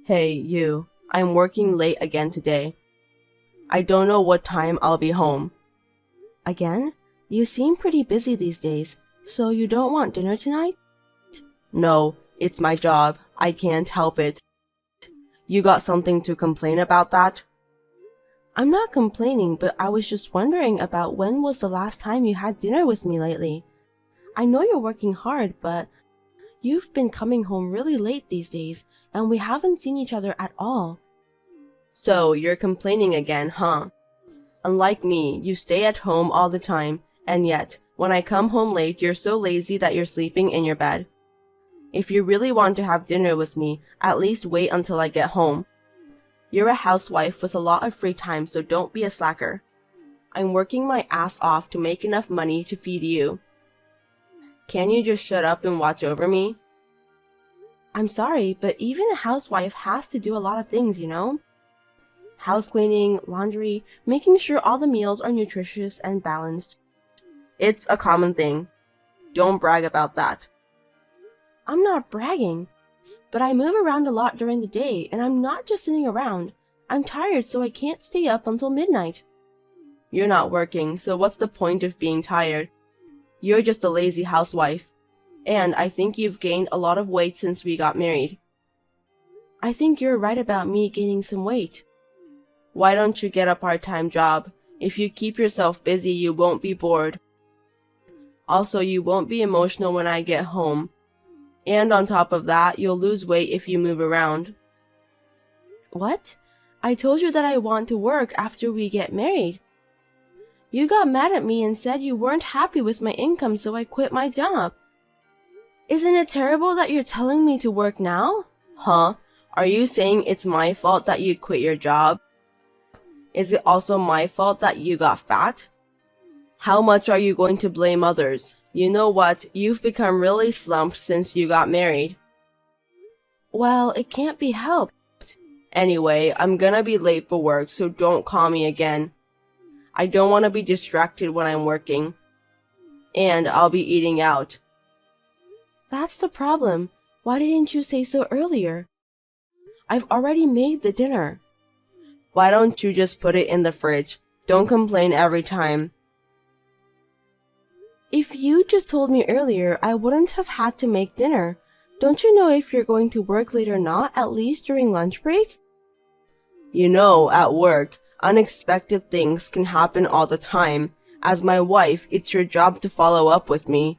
Hey, you. I'm working late again today. I don't know what time I'll be home. Again? You seem pretty busy these days, so you don't want dinner tonight? No, it's my job. I can't help it. You got something to complain about that? I'm not complaining, but I was just wondering about when was the last time you had dinner with me lately. I know you're working hard, but you've been coming home really late these days, and we haven't seen each other at all. So, you're complaining again, huh? Unlike me, you stay at home all the time, and yet, when I come home late, you're so lazy that you're sleeping in your bed. If you really want to have dinner with me, at least wait until I get home. You're a housewife with a lot of free time, so don't be a slacker. I'm working my ass off to make enough money to feed you. Can you just shut up and watch over me? I'm sorry, but even a housewife has to do a lot of things, you know? House cleaning, laundry, making sure all the meals are nutritious and balanced. It's a common thing. Don't brag about that. I'm not bragging, but I move around a lot during the day, and I'm not just sitting around. I'm tired, so I can't stay up until midnight. You're not working, so what's the point of being tired? You're just a lazy housewife. And I think you've gained a lot of weight since we got married. I think you're right about me gaining some weight. Why don't you get a part-time job? If you keep yourself busy, you won't be bored. Also, you won't be emotional when I get home. And on top of that, you'll lose weight if you move around. What? I told you that I want to work after we get married. You got mad at me and said you weren't happy with my income, so I quit my job. Isn't it terrible that you're telling me to work now? Huh? Are you saying it's my fault that you quit your job? Is it also my fault that you got fat? How much are you going to blame others? You know what? You've become really slumped since you got married. Well, it can't be helped. Anyway, I'm gonna be late for work, so don't call me again. I don't want to be distracted when I'm working. And I'll be eating out. That's the problem. Why didn't you say so earlier? I've already made the dinner. Why don't you just put it in the fridge? Don't complain every time. If you just told me earlier, I wouldn't have had to make dinner. Don't you know if you're going to work late or not, at least during lunch break? You know, at work, unexpected things can happen all the time. As my wife, it's your job to follow up with me.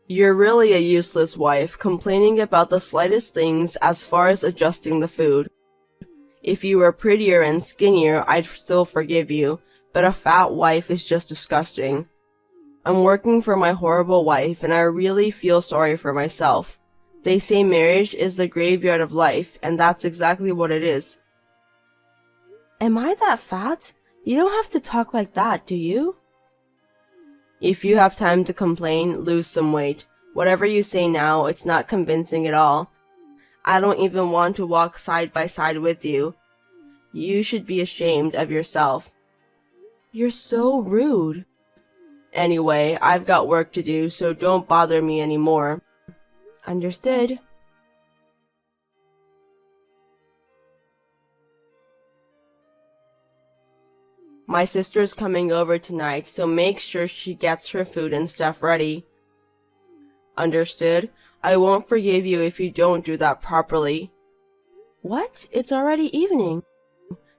You're really a useless wife, complaining about the slightest things as far as adjusting the food. If you were prettier and skinnier, I'd still forgive you, but a fat wife is just disgusting. I'm working for my horrible wife, and I really feel sorry for myself. They say marriage is the graveyard of life, and that's exactly what it is. Am I that fat? You don't have to talk like that, do you? If you have time to complain, lose some weight. Whatever you say now, it's not convincing at all. I don't even want to walk side by side with you. You should be ashamed of yourself. You're so rude. Anyway, I've got work to do, so don't bother me anymore. Understood. My sister's coming over tonight, so make sure she gets her food and stuff ready. Understood? I won't forgive you if you don't do that properly. What? It's already evening.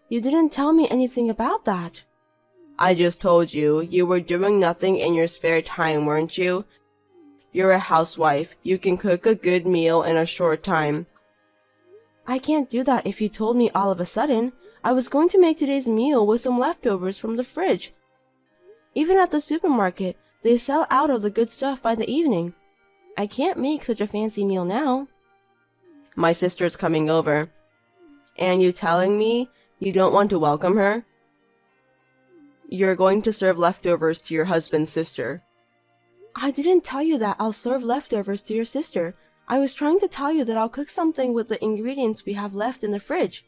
You didn't tell me anything about that. I just told you, you were doing nothing in your spare time, weren't you? You're a housewife. You can cook a good meal in a short time. I can't do that if you told me all of a sudden. I was going to make today's meal with some leftovers from the fridge. Even at the supermarket, they sell out of the good stuff by the evening. I can't make such a fancy meal now. My sister's coming over. And you telling me you don't want to welcome her? You're going to serve leftovers to your husband's sister. I didn't tell you that I'll serve leftovers to your sister. I was trying to tell you that I'll cook something with the ingredients we have left in the fridge.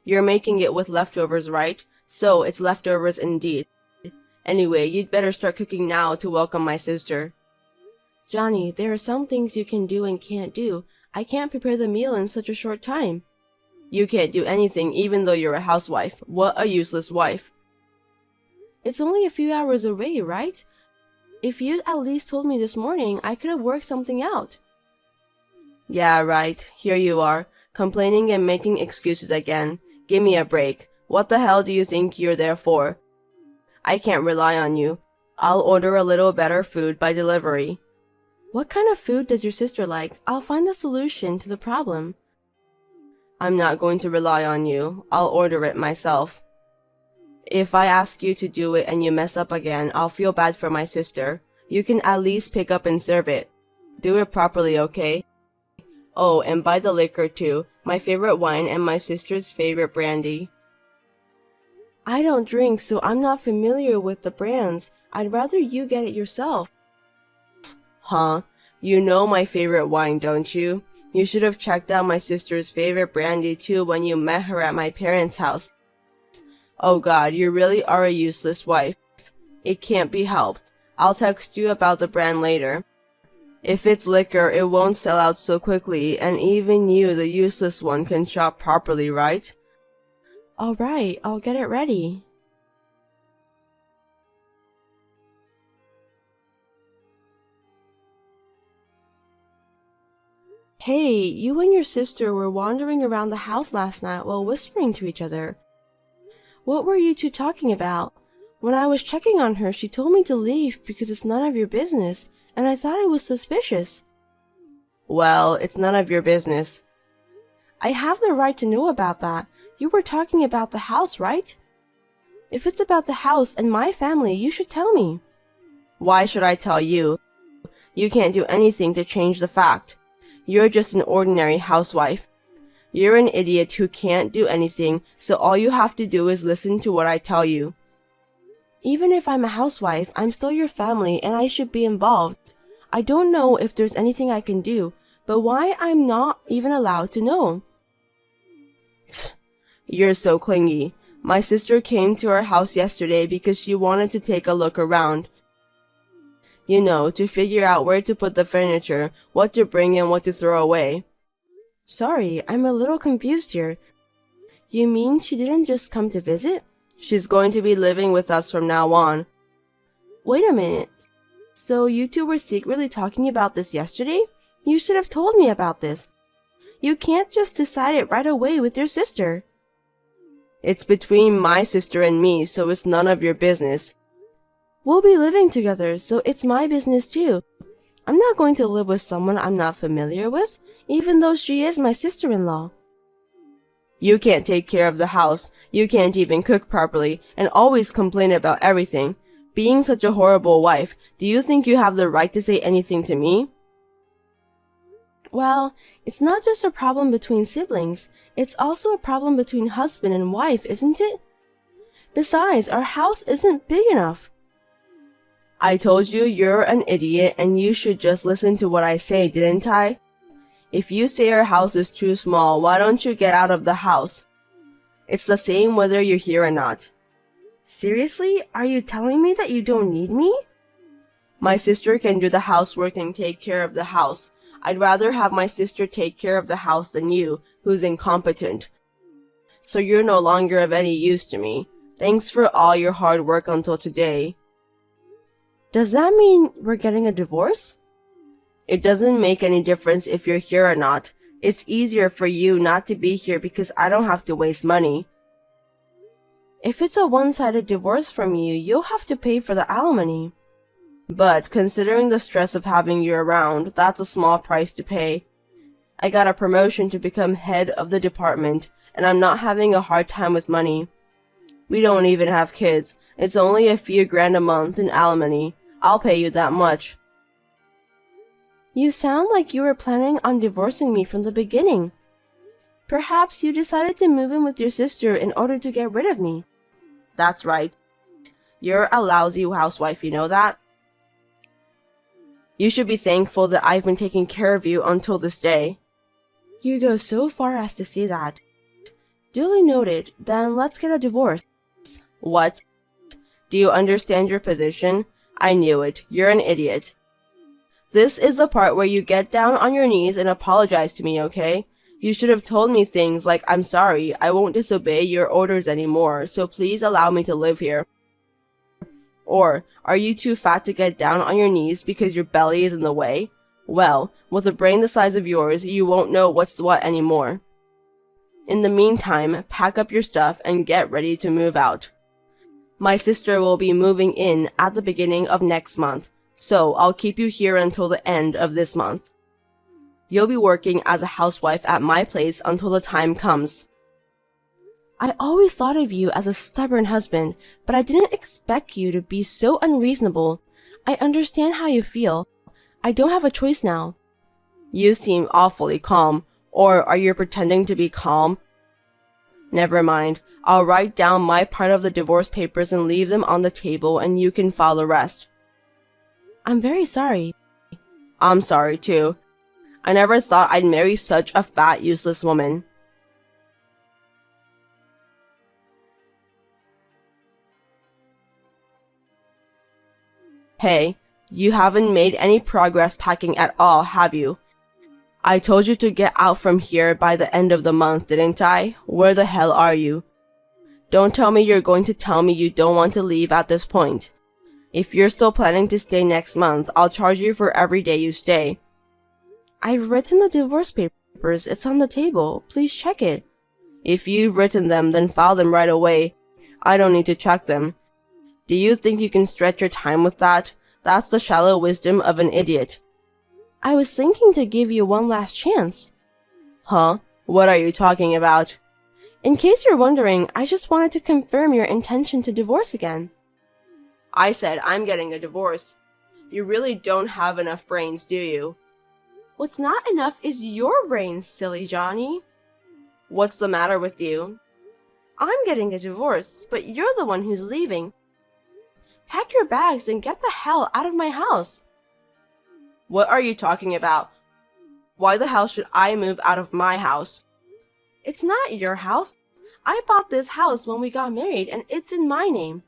You're making it with leftovers, right? So it's leftovers indeed. Anyway, you'd better start cooking now to welcome my sister. Johnny, there are some things you can do and can't do. I can't prepare the meal in such a short time. You can't do anything even though you're a housewife. What a useless wife. It's only a few hours away, right? If you'd at least told me this morning, I could have worked something out. Yeah, right. Here you are, complaining and making excuses again. Give me a break. What the hell do you think you're there for? I can't rely on you. I'll order a little better food by delivery. What kind of food does your sister like? I'll find the solution to the problem. I'm not going to rely on you. I'll order it myself. If I ask you to do it and you mess up again, I'll feel bad for my sister. You can at least pick up and serve it. Do it properly, okay? Oh, and buy the liquor too. My favorite wine and my sister's favorite brandy. I don't drink, so I'm not familiar with the brands. I'd rather you get it yourself. Huh? You know my favorite wine, don't you? You should have checked out my sister's favorite brandy too when you met her at my parents' house. Oh God, you really are a useless wife. It can't be helped. I'll text you about the brand later. If it's liquor, it won't sell out so quickly, and even you, the useless one, can shop properly, right? Alright, I'll get it ready. Hey, you and your sister were wandering around the house last night while whispering to each other. What were you two talking about? When I was checking on her, she told me to leave because it's none of your business, and I thought it was suspicious. Well, it's none of your business. I have the right to know about that. You were talking about the house, right? If it's about the house and my family, you should tell me. Why should I tell you? You can't do anything to change the fact. You're just an ordinary housewife. You're an idiot who can't do anything, so all you have to do is listen to what I tell you. Even if I'm a housewife, I'm still your family and I should be involved. I don't know if there's anything I can do, but why I'm not even allowed to know? You're so clingy. My sister came to our house yesterday because she wanted to take a look around. You know, to figure out where to put the furniture, what to bring and what to throw away. Sorry, I'm a little confused here. You mean she didn't just come to visit? She's going to be living with us from now on. Wait a minute. So you two were secretly talking about this yesterday? You should have told me about this. You can't just decide it right away with your sister. It's between my sister and me, so it's none of your business. We'll be living together, so it's my business too. I'm not going to live with someone I'm not familiar with, even though she is my sister-in-law. You can't take care of the house, you can't even cook properly, and always complain about everything. Being such a horrible wife, do you think you have the right to say anything to me? Well, it's not just a problem between siblings, it's also a problem between husband and wife, isn't it? Besides, our house isn't big enough. I told you you're an idiot and you should just listen to what I say, didn't I? If you say our house is too small, why don't you get out of the house? It's the same whether you're here or not. Seriously? Are you telling me that you don't need me? My sister can do the housework and take care of the house. I'd rather have my sister take care of the house than you, who's incompetent. So you're no longer of any use to me. Thanks for all your hard work until today. Does that mean we're getting a divorce? It doesn't make any difference if you're here or not. It's easier for you not to be here because I don't have to waste money. If it's a one-sided divorce from you, you'll have to pay for the alimony. But considering the stress of having you around, that's a small price to pay. I got a promotion to become head of the department, and I'm not having a hard time with money. We don't even have kids. It's only a few grand a month in alimony. I'll pay you that much. You sound like you were planning on divorcing me from the beginning. Perhaps you decided to move in with your sister in order to get rid of me. That's right. You're a lousy housewife, you know that? You should be thankful that I've been taking care of you until this day. You go so far as to say that. Duly noted, then let's get a divorce. What? Do you understand your position? I knew it. You're an idiot. This is the part where you get down on your knees and apologize to me, okay? You should have told me things like, I'm sorry, I won't disobey your orders anymore, so please allow me to live here. Or, are you too fat to get down on your knees because your belly is in the way? Well, with a brain the size of yours, you won't know what's what anymore. In the meantime, pack up your stuff and get ready to move out. My sister will be moving in at the beginning of next month, so I'll keep you here until the end of this month. You'll be working as a housewife at my place until the time comes. I always thought of you as a stubborn husband, but I didn't expect you to be so unreasonable. I understand how you feel. I don't have a choice now. You seem awfully calm. Or are you pretending to be calm? Never mind. I'll write down my part of the divorce papers and leave them on the table and you can file the rest. I'm very sorry. I'm sorry too. I never thought I'd marry such a fat, useless woman. Hey, you haven't made any progress packing at all, have you? I told you to get out from here by the end of the month, didn't I? Where the hell are you? Don't tell me you're going to tell me you don't want to leave at this point. If you're still planning to stay next month, I'll charge you for every day you stay. I've written the divorce papers. It's on the table. Please check it. If you've written them, then file them right away. I don't need to check them. Do you think you can stretch your time with that? That's the shallow wisdom of an idiot. I was thinking to give you one last chance. Huh? What are you talking about? In case you're wondering, I just wanted to confirm your intention to divorce again. I said I'm getting a divorce. You really don't have enough brains, do you? What's not enough is your brains, silly Johnny. What's the matter with you? I'm getting a divorce, but you're the one who's leaving. Pack your bags and get the hell out of my house. What are you talking about? Why the hell should I move out of my house? It's not your house. I bought this house when we got married and it's in my name.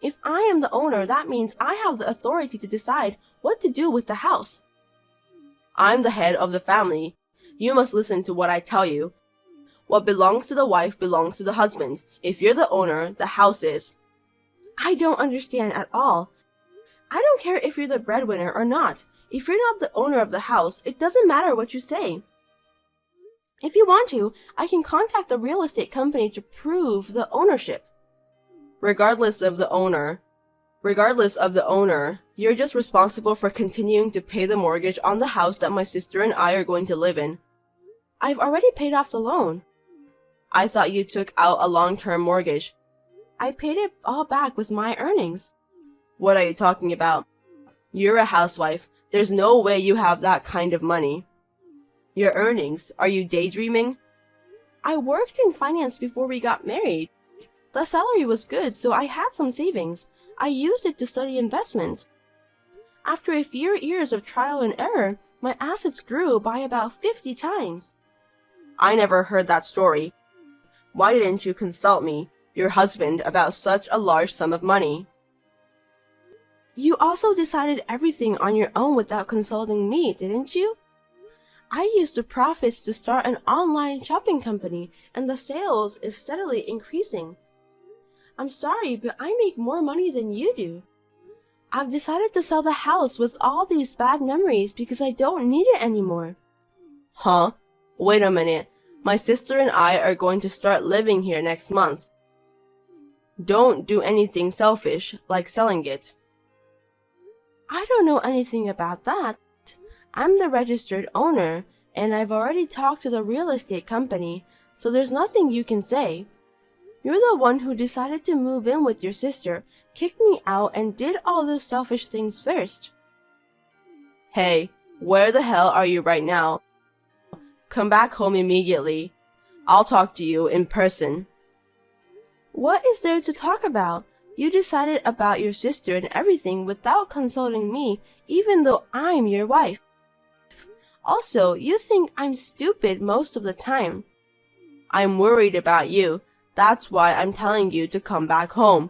If I am the owner, that means I have the authority to decide what to do with the house. I'm the head of the family. You must listen to what I tell you. What belongs to the wife belongs to the husband. If you're the owner, the house is. I don't understand at all. I don't care if you're the breadwinner or not. If you're not the owner of the house, it doesn't matter what you say. If you want to, I can contact the real estate company to prove the ownership. Regardless of the owner, you're just responsible for continuing to pay the mortgage on the house that my sister and I are going to live in. I've already paid off the loan. I thought you took out a long-term mortgage. I paid it all back with my earnings. What are you talking about? You're a housewife. There's no way you have that kind of money. Your earnings? Are you daydreaming? I worked in finance before we got married. The salary was good, so I had some savings. I used it to study investments. After a few years of trial and error, my assets grew by about 50 times. I never heard that story. Why didn't you consult me, your husband, about such a large sum of money? You also decided everything on your own without consulting me, didn't you? I used the profits to start an online shopping company, and the sales is steadily increasing. I'm sorry, but I make more money than you do. I've decided to sell the house with all these bad memories because I don't need it anymore. Huh? Wait a minute. My sister and I are going to start living here next month. Don't do anything selfish, like selling it. I don't know anything about that. I'm the registered owner, and I've already talked to the real estate company, so there's nothing you can say. You're the one who decided to move in with your sister, kicked me out, and did all those selfish things first. Hey, where the hell are you right now? Come back home immediately. I'll talk to you in person. What is there to talk about? You decided about your sister and everything without consulting me, even though I'm your wife. Also, you think I'm stupid most of the time. I'm worried about you. That's why I'm telling you to come back home.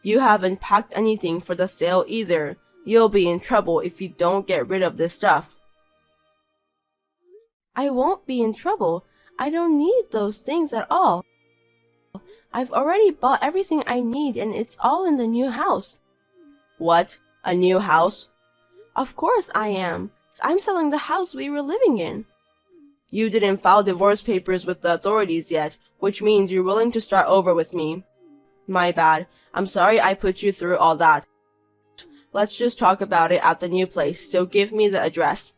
You haven't packed anything for the sale either. You'll be in trouble if you don't get rid of this stuff. I won't be in trouble. I don't need those things at all. I've already bought everything I need and it's all in the new house. What? A new house? Of course I am. I'm selling the house we were living in. You didn't file divorce papers with the authorities yet, which means you're willing to start over with me. My bad. I'm sorry I put you through all that. Let's just talk about it at the new place, so give me the address.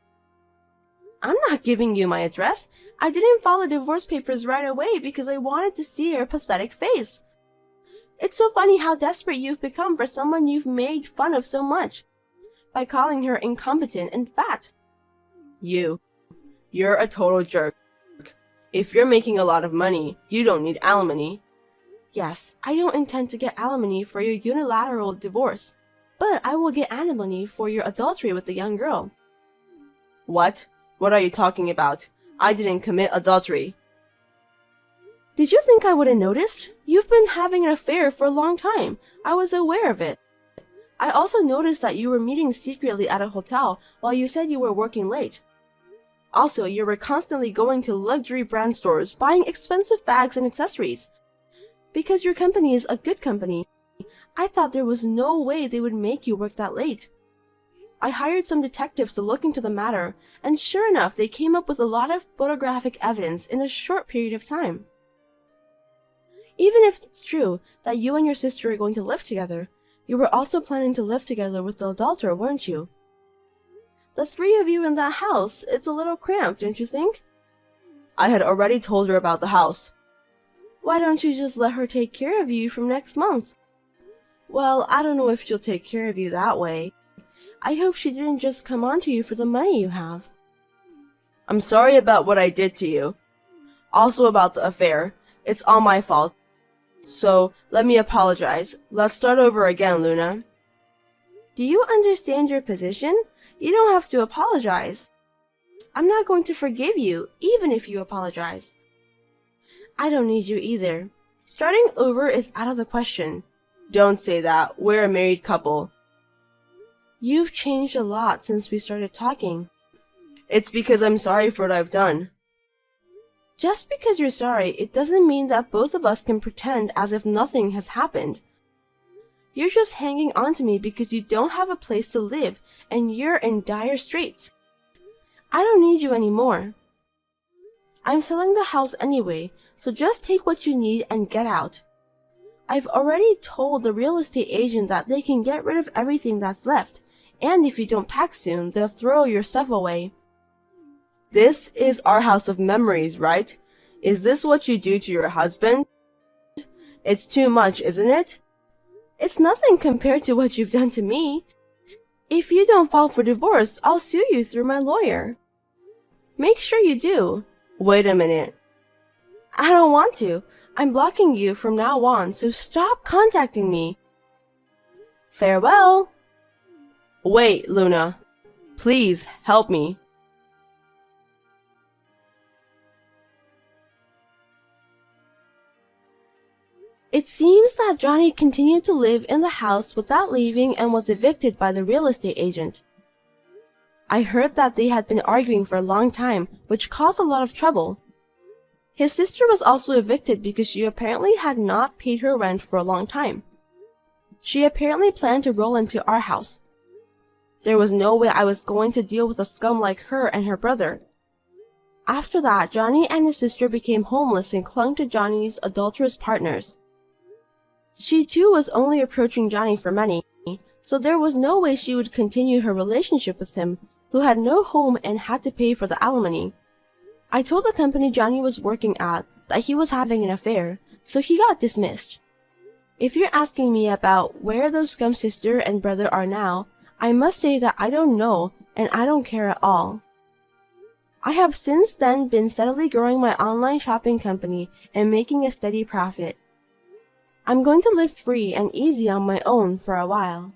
I'm not giving you my address. I didn't file the divorce papers right away because I wanted to see your pathetic face. It's so funny how desperate you've become for someone you've made fun of so much, by calling her incompetent and fat. You're a total jerk. If you're making a lot of money, you don't need alimony. Yes, I don't intend to get alimony for your unilateral divorce, but I will get alimony for your adultery with the young girl. What? What are you talking about? I didn't commit adultery. Did you think I would have noticed? You've been having an affair for a long time. I was aware of it. I also noticed that you were meeting secretly at a hotel while you said you were working late. Also, you were constantly going to luxury brand stores buying expensive bags and accessories. Because your company is a good company, I thought there was no way they would make you work that late. I hired some detectives to look into the matter, and sure enough, they came up with a lot of photographic evidence in a short period of time. Even if it's true that you and your sister are going to live together, you were also planning to live together with the adulterer, weren't you? The three of you in that house, it's a little cramped, don't you think? I had already told her about the house. Why don't you just let her take care of you from next month? Well, I don't know if she'll take care of you that way. I hope she didn't just come on to you for the money you have. I'm sorry about what I did to you. Also about the affair. It's all my fault. So, let me apologize. Let's start over again, Luna. Do you understand your position? You don't have to apologize. I'm not going to forgive you, even if you apologize. I don't need you either. Starting over is out of the question. Don't say that. We're a married couple. You've changed a lot since we started talking. It's because I'm sorry for what I've done. Just because you're sorry, it doesn't mean that both of us can pretend as if nothing has happened. You're just hanging on to me because you don't have a place to live and you're in dire straits. I don't need you anymore. I'm selling the house anyway, so just take what you need and get out. I've already told the real estate agent that they can get rid of everything that's left, and if you don't pack soon, they'll throw your stuff away. This is our house of memories, right? Is this what you do to your husband? It's too much, isn't it? It's nothing compared to what you've done to me. If you don't file for divorce, I'll sue you through my lawyer. Make sure you do. Wait a minute. I don't want to. I'm blocking you from now on, so stop contacting me. Farewell. Wait, Luna. Please help me. It seems that Johnny continued to live in the house without leaving and was evicted by the real estate agent. I heard that they had been arguing for a long time, which caused a lot of trouble. His sister was also evicted because she apparently had not paid her rent for a long time. She apparently planned to roll into our house. There was no way I was going to deal with a scum like her and her brother. After that, Johnny and his sister became homeless and clung to Johnny's adulterous partners. She too was only approaching Johnny for money, so there was no way she would continue her relationship with him, who had no home and had to pay for the alimony. I told the company Johnny was working at that he was having an affair, so he got dismissed. If you're asking me about where those scum sister and brother are now, I must say that I don't know and I don't care at all. I have since then been steadily growing my online shopping company and making a steady profit. I'm going to live free and easy on my own for a while.